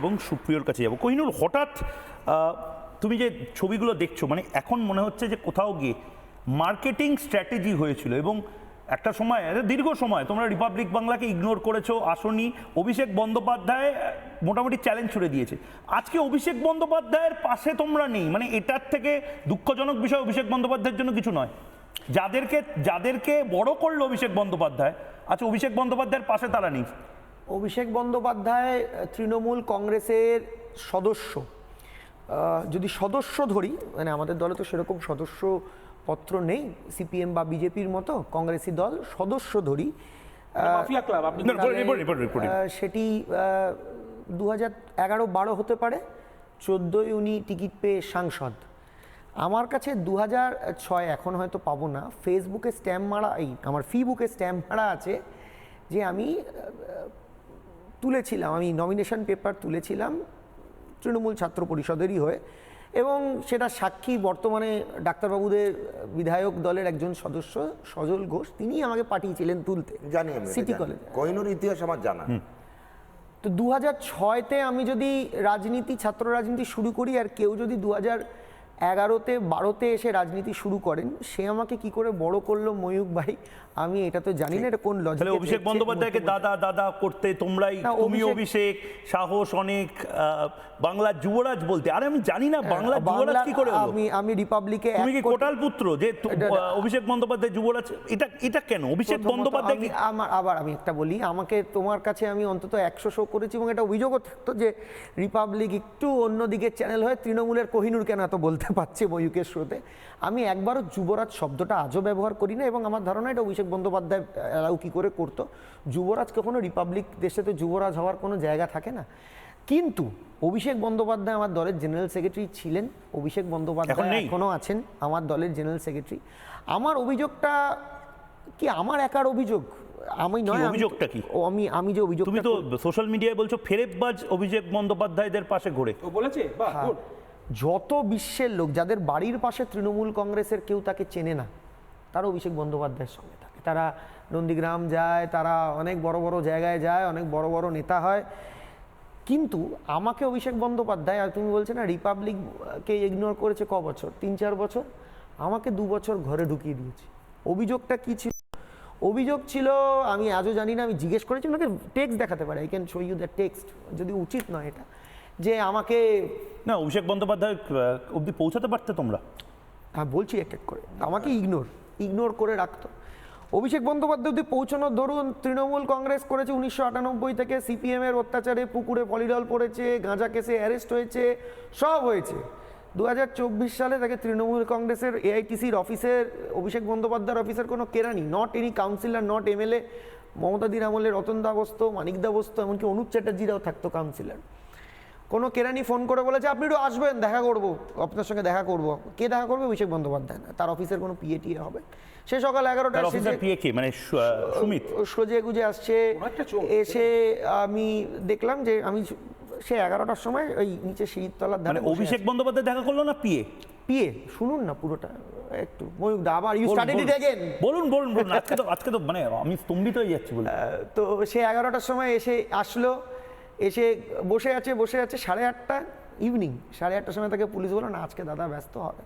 এবং সুপ্রিয়র কাছে যাবো। কোহিনুর, হঠাৎ তুমি যে ছবিগুলো দেখছো, মানে এখন মনে হচ্ছে যে কোথাও গিয়ে মার্কেটিং স্ট্র্যাটেজি হয়েছিল এবং একটা সময়, দীর্ঘ সময় তোমরা রিপাবলিক বাংলাকে ইগনোর করেছো, আসনি। অভিষেক বন্দ্যোপাধ্যায় মোটামুটি চ্যালেঞ্জ ছুড়ে দিয়েছে। আজকে অভিষেক বন্দ্যোপাধ্যায়ের পাশে তোমরা নেই, মানে এটার থেকে দুঃখজনক বিষয় অভিষেক বন্দ্যোপাধ্যায়ের জন্য কিছু নয়। যাদেরকে বড় করলো অভিষেক বন্দ্যোপাধ্যায়, আচ্ছা অভিষেক বন্দ্যোপাধ্যায়ের পাশে তারা নেই। অভিষেক বন্দ্যোপাধ্যায় তৃণমূল কংগ্রেসের সদস্য। যদি সদস্য ধরি, মানে আমাদের দলে তো সেরকম সদস্য পত্র নেই সিপিএম বা বিজেপির মতো, কংগ্রেসি দল সদস্য ধরি, সেটি 2011-12 হতে পারে। 14 উনি টিকিট পেয়ে সাংসদ। আমার কাছে 2006, এখন হয়তো পাবো না, ফেসবুকে স্ট্যাম্প মারা, আমার ফেসবুকে স্ট্যাম্প মারা আছে যে আমি আমি নমিনেশন পেপার তুলেছিলাম তৃণমূল ছাত্র পরিষদেরই হয়ে, এবং সেটা সাক্ষী বর্তমানে ডাক্তারবাবুদের বিধায়ক দলের একজন সদস্য সজল ঘোষ, তিনি আমাকে পাঠিয়েছিলেন তুলতে, জানি সিটি কলেজ। কোহিনুর ইতিহাস আমার জানা। তো 2006-তে আমি যদি ছাত্র রাজনীতি শুরু করি, আর কেউ যদি 2011-12-তে এসে রাজনীতি শুরু করেন, সে আমাকে কি করে বড় করলো ময়ূক ভাই, আমি এটা তো জানি না। এটা কোন লজিক? অভিষেক বন্দ্যোপাধ্যায়কে দাদা দাদা করতে তোমরাই, তুমি অভিষেক, সাহস অনেক, বাংলা যুবরাজ বলতে। আরে আমি জানি না বাংলা যুবরাজ কি করে হলো? আমি রিপাবলিকে, তুমি কি কোটাল পুত্র যে অভিষেক বন্দ্যোপাধ্যায় যুবরাজ? এটা কেন অভিষেক বন্দ্যোপাধ্যায়? আমি একটা বলি, আমাকে তোমার কাছে আমি অন্তত 100 শো করেছি, এবং এটা অভিযোগও থাকতো যে রিপাবলিক একটু অন্যদিকে চ্যানেল হয়, তৃণমূলের কোহিনুর কেন এত বলতে পারছে ময়ূকের শোতে। আমি একবারও যুবরাজ শব্দটা আজও ব্যবহার করি না, এবং আমার ধারণা এটা অভিষেক বন্দ্যোপাধ্যায় এলাও কি করে করতো। যুবরাজ কখনো রিপাবলিক দেশে তো যুবরাজ হওয়ার কোনো জায়গা থাকে না। কিন্তু অভিষেক বন্দ্যোপাধ্যায় আমার দলের জেনারেল সেক্রেটারি ছিলেন, অভিষেক বন্দ্যোপাধ্যায় এখনো আছেন আমার দলের জেনারেল সেক্রেটারি। আমার অভিযোগটা কি আমার একার অভিযোগ? আমি নয়, অভিযোগটা কি? আমি যে অভিযোগ, তুমি তো সোশ্যাল মিডিয়ায় বলছো ফেরেববাজ অভিষেক বন্দ্যোপাধ্যায়দের পাশে ঘুরে বলেছে। যত বিশ্বের লোক যাদের বাড়ির পাশে তৃণমূল কংগ্রেসের কেউ তাকে চেনে না, তারা অভিষেক বন্দ্যোপাধ্যায়ের সঙ্গে থাকে। তারা নন্দীগ্রাম যায়, তারা অনেক বড় বড় জায়গায় যায়, অনেক বড় বড় নেতা হয়। কিন্তু আমাকে অভিষেক বন্দ্যোপাধ্যায়, আর তুমি বলছো না রিপাবলিককে ইগনোর করেছে ক বছর, 3-4 বছর, আমাকে 2 বছর ঘরে ঢুকিয়ে দিয়েছে। অভিযোগটা কি ছিল? অভিযোগ ছিল, আমি আজও জানি না, আমি জিজ্ঞেস করেছি, ওনাকে টেক্সট দেখাতে পারে, I can show you the text, যদি উচিত নয় এটা, যে আমাকে না অভিষেক বন্দ্যোপাধ্যায় অবধি পৌঁছাতে পারতে তোমরা? হ্যাঁ বলছি এক এক করে, আমাকে ইগনোর করে রাখতো। অভিষেক বন্দ্যোপাধ্যায় অবধি পৌঁছানোর ধরুন, তৃণমূল কংগ্রেস করেছে 1998 থেকে, সিপিএমের অত্যাচারে পুকুরে পলিডল পড়েছে, গাঁজা কেসে অ্যারেস্ট হয়েছে, সব হয়েছে। 2024 সালে তাকে তৃণমূল কংগ্রেসের এআইটিসির অফিসের, অভিষেক বন্দ্যোপাধ্যায়ের অফিসের কোনো কেরানি, not any councillor, not MLA, মমতাদির আমলে রতন দা বসতো, মানিক দা বসতো, এমনকি অনুপ চ্যাটার্জিরাও থাকতো কাউন্সিলর। কোনো কেরানি ফোন করে বলেছে আপনি একটু আসবেন, দেখা করবো, আপনার সঙ্গে দেখা করবো। কে দেখা করবে? অভিষেক বন্দ্যোপাধ্যায় না, তার অফিসের কোনো পিএটিএ হবে। সে সকাল 11টায় সোজে গুজে আসছে, এসে আমি দেখলাম যে সে 11টার সময় ওই নিচে সিঁড়ির তলার ধারে। অভিষেক বন্দ্যোপাধ্যায় দেখা করলো না পিএ? শুনুন না পুরোটা একটু, ময়ূক দা, আবার ইউ স্টার্টেড ইট अगेन। বলুন আজকে তো মানে আমি স্তম্ভিত হয়ে যাচ্ছি বলে। তো সে 11টার সময় এসে বসে আছে 8:30 ইভিনিং, 8:30টার সময় তাকে পুলিশ বলল না আজকে দাদা ব্যস্ত হবে।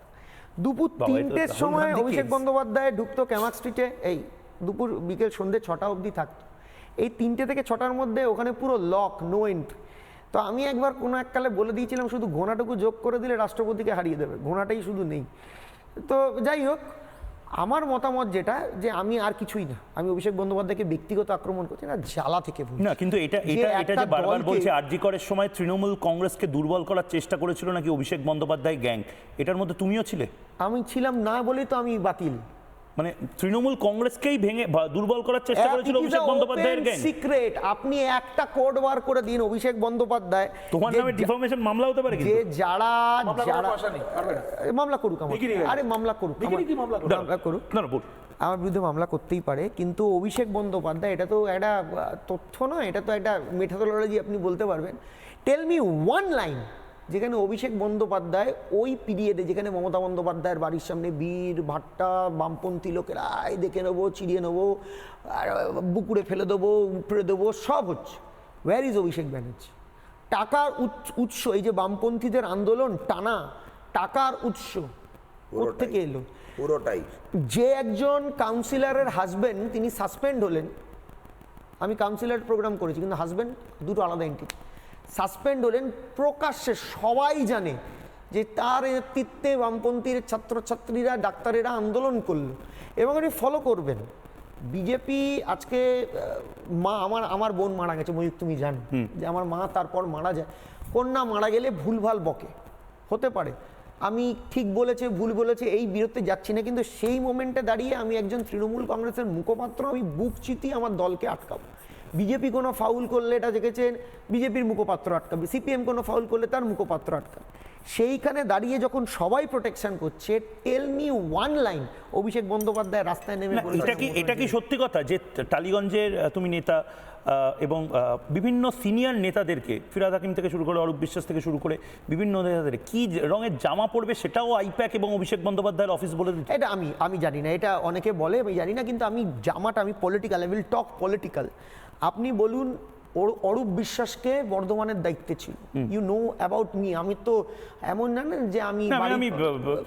দুপুর 3টের সময় অভিষেক বন্দ্যোপাধ্যায় ঢুকতো ক্যামাক স্ট্রিটে, এই দুপুর বিকেল সন্ধ্যে 6টা অবধি থাকতো। এই 3টে থেকে 6টার মধ্যে ওখানে পুরো লক, নো এন্ট্রি। তো আমি একবার কোনো এককালে বলে দিয়েছিলাম শুধু ঘোড়াটুকু যোগ করে দিলে রাষ্ট্রপতিকে হারিয়ে দেবে, ঘোড়াটাই শুধু নেই। তো যাই হোক, আমার মতামত যেটা, যে আমি আর কিছুই না, আমি অভিষেক বন্দ্যোপাধ্যায়কে ব্যক্তিগত আক্রমণ করছি না, জ্বালা থেকে না। কিন্তু এটা যে বারবার বলছে আরজি করের সময় তৃণমূল কংগ্রেসকে দুর্বল করার চেষ্টা করেছিল নাকি অভিষেক বন্দ্যোপাধ্যায় গ্যাং, এটার মধ্যে তুমিও ছিলে? আমি ছিলাম না বলেই তো আমি বাতিল। মানে তৃণমূল কংগ্রেসকেই ভেঙে দুর্বল করার চেষ্টা করেছিল অভিষেক বন্দ্যোপাধ্যায়ের গ্যাং। সিক্রেট, আপনি একটা কোড বার করে দিন অভিষেক বন্দ্যোপাধ্যায়, তোমার নামে ডিফামেশন মামলা হতে পারে। যে যারা মামলা করুক, আরে মামলা করুক, আমার বিরুদ্ধে মামলা করতেই পারে, কিন্তু অভিষেক বন্দ্যোপাধ্যায়, এটা তো একটা তথ্য নয়, এটা তো একটা মেথোডোলজি, আপনি বলতে পারবেন। টেল মি ওয়ান লাইন যেখানে অভিষেক বন্দ্যোপাধ্যায় ওই পিরিয়ডে, যেখানে মমতা বন্দ্যোপাধ্যায়ের বাড়ির সামনে বীর ভাট্টা বামপন্থী লোকেরা দেখে নেবো, চিড়িয়ে নেবো, আর বুকুরে ফেলে দেবো, উপড়ে দেবো, সব হচ্ছে, ওয়্যার ইজ অভিষেক ব্যানার্জি? টাকার উৎস, এই যে বামপন্থীদের আন্দোলন টানা, টাকার উৎস থেকে এলো। পুরোটাই যে একজন কাউন্সিলরের হাজবেন্ড তিনি সাসপেন্ড হলেন, আমি কাউন্সিলর প্রোগ্রাম করেছি কিন্তু হাজবেন্ড দুটো আলাদা এন্টিটি, সাসপেন্ড হলেন প্রকাশ্যে, সবাই জানে যে তার নেতৃত্বে বামপন্থীর ছাত্রছাত্রীরা ডাক্তারেরা আন্দোলন করলো এবং আপনি ফলো করবেন। বিজেপি আজকে আমার বোন মারা গেছে ময়ূক, তুমি জানো যে আমার মা তারপর মারা যায়, কন্যা মারা গেলে ভুলভাল বকে, হতে পারে আমি ঠিক বলেছে ভুল বলেছে এই বিরুদ্ধে যাচ্ছি না, কিন্তু সেই মোমেন্টে দাঁড়িয়ে আমি একজন তৃণমূল কংগ্রেসের মুখপাত্র, আমি বুক চিতিয়ে আমার দলকে আটকাবো। বিজেপি কোনো ফাউল করলে, এটা দেখেছেন, বিজেপির মুখপাত্র আটকাবে, সিপিএম কোনো ফাউল করলে তার মুখপাত্র আটকাবে। সেইখানে দাঁড়িয়ে যখন সবাই প্রোটেকশন করছে, tell me one line Abhishek Bandyopadhyay রাস্তায় নেমে এটা কি সত্যি কথা যে টালিগঞ্জের তুমি নেতা এবং বিভিন্ন সিনিয়র নেতাদেরকে, ফিরহাদ হাকিম থেকে শুরু করে অরূপ বিশ্বাস থেকে শুরু করে বিভিন্ন নেতাদের কি রঙের জামা পড়বে সেটাও আইপ্যাক এবং অভিষেক বন্দ্যোপাধ্যায়ের অফিস বলে দিচ্ছে? এটা আমি জানি না, এটা অনেকে বলে, আমি জানি না, কিন্তু আমি জামাটা আমি political, I will talk political. আপনি বলুন অরূপ বিশ্বাসকে বর্ধমানের দায়িত্বে ছিল, ইউ নো অ্যাবাউট মি, আমি তো এমন জানেন যে আমি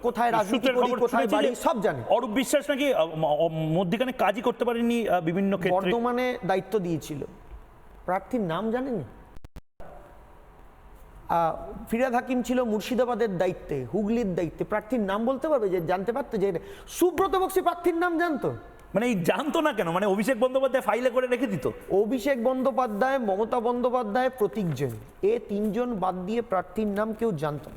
কোথায় রাজনীতি করি, কোথায় বাড়ি সব জানি। অরূপ বিশ্বাস নাকি মধ্যখানে কাজই করতে পারেনি বিভিন্ন ক্ষেত্রে, বর্ধমানে দায়িত্ব দিয়েছিল। প্রার্থীর নাম জানেন? ফিরহাদ হাকিম ছিল মুর্শিদাবাদের দায়িত্বে, হুগলির দায়িত্বে, প্রার্থীর নাম বলতে পারবে যে জানতে পারতো যে সুব্রত বক্সী প্রার্থীর নাম জানতো? মানে এই জানতো না কেন? মানে অভিষেক বন্দ্যোপাধ্যায় ফাইলে করে রেখে দিত। অভিষেক বন্দ্যোপাধ্যায়, মমতা বন্দ্যোপাধ্যায়, প্রতীক জৈন, এ তিনজন বাদ দিয়ে প্রার্থীর নাম কেউ জানতো না।